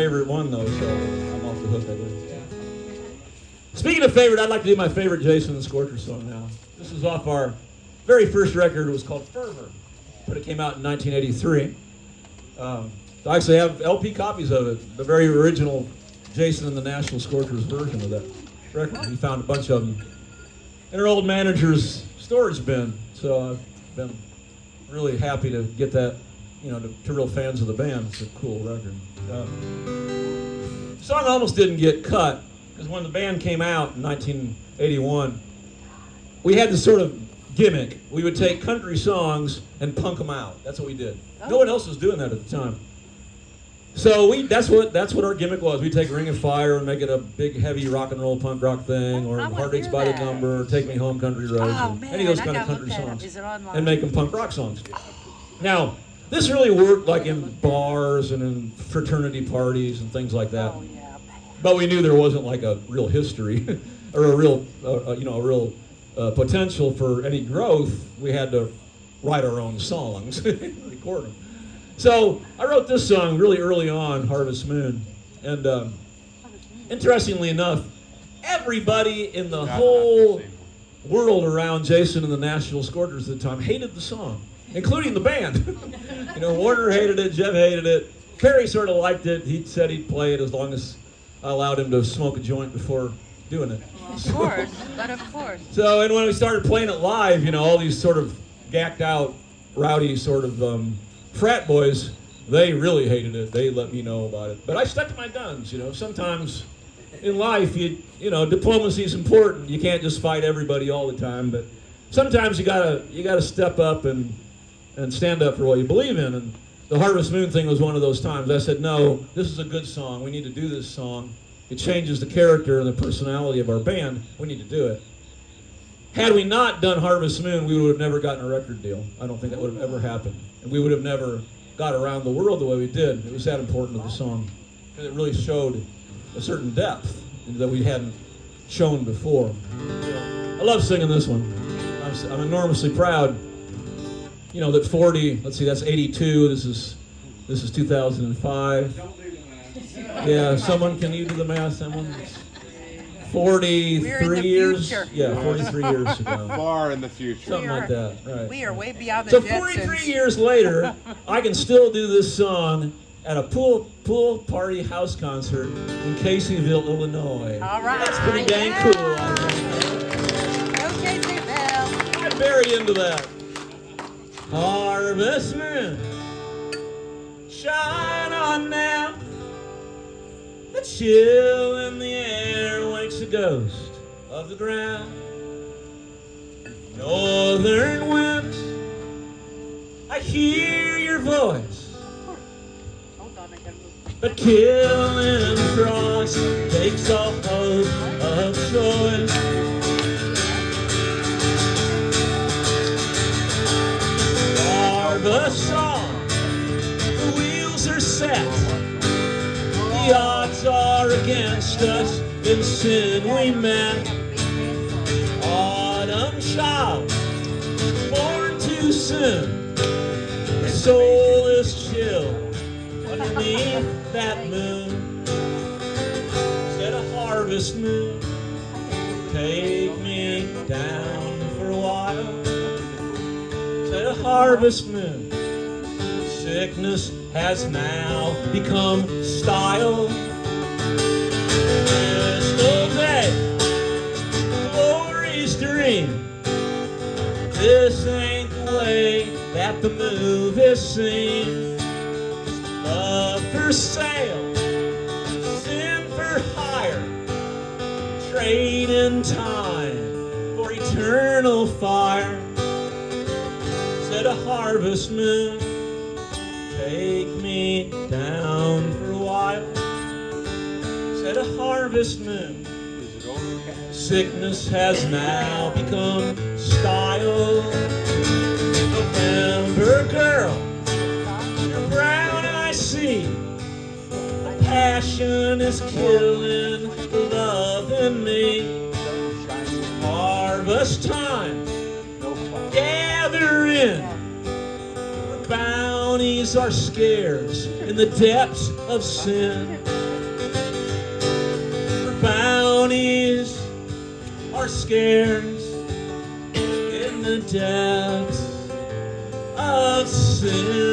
Favorite one though, so I'm off the hook, I guess. Speaking of favorite, I'd like to do my favorite Jason and the Scorchers song now. This is off our very first record. It was called Fervor, but it came out in 1983. I actually have LP copies of it, the very original Jason and the National Scorchers version of that record. We found a bunch of them in our old manager's storage bin, so I've been really happy to get that, to real fans of the band. It's a cool record. The song almost didn't get cut, because when the band came out in 1981, we had this sort of gimmick. We would take country songs and punk them out. That's what we did. No one else was doing that at the time. So that's what our gimmick was. We'd take Ring of Fire and make it a big, heavy rock and roll punk rock thing, or Heartaches by the Number, or Take Me Home Country Roads, any of those kind of country songs, and make them punk rock songs. Now, this really worked like in bars and in fraternity parties and things like that. But we knew there wasn't like a real history or a real, potential for any growth. We had to write our own songs, record them. So I wrote this song really early on, Harvest Moon. And interestingly enough, everybody in the whole world around Jason and the National Scorchers at the time hated the song, including the band. Warner hated it, Jeff hated it. Perry sort of liked it. He said he'd play it as long as I allowed him to smoke a joint before doing it. Well, of course, but of course. So, and when we started playing it live, all these sort of gacked out, rowdy sort of frat boys, they really hated it. They let me know about it. But I stuck to my guns, Sometimes in life, diplomacy is important. You can't just fight everybody all the time, but sometimes you gotta step up and stand up for what you believe in. And the Harvest Moon thing was one of those times. I said, no, this is a good song. We need to do this song. It changes the character and the personality of our band. We need to do it. Had we not done Harvest Moon, we would have never gotten a record deal. I don't think that would have ever happened. And we would have never got around the world the way we did. It was that important to the song, because it really showed a certain depth that we hadn't shown before. I love singing this one. I'm enormously proud, that 40, let's see, that's 82, this is 2005. Yeah, can you do the math, someone? 43 years? Yeah, 43 years ago. Far in the future. Something like that, right. We are way beyond the So Jetsons. 43 years later, I can still do this song at a pool party house concert in Caseyville, Illinois. All right. That's pretty dang cool, I think. Go Caseyville. I'm very into that. Harvest Moon, shine on now. The chill in the air wakes a ghost of the ground. Northern winds, I hear your voice, but killing frost takes all hope of choice. Harvest song, the wheels are set. The odds are against us, in sin we met. Autumn child, born too soon. The soul is chill underneath that moon. Said a harvest moon, take me down for a while. Said a harvest moon, sickness has now become style. Crystal day, glory's dream. This ain't the way that the movie's seen. Love for sale, sin for hire. Trade in time for eternal fire. Said a harvest moon, take me down for a while. Said a harvest moon, sickness has now become style. November girl, your brown eyes see. The passion is killing the love in me. Harvest time, gather in. Bounties are scarce in the depths of sin. are scarce in the depths of sin.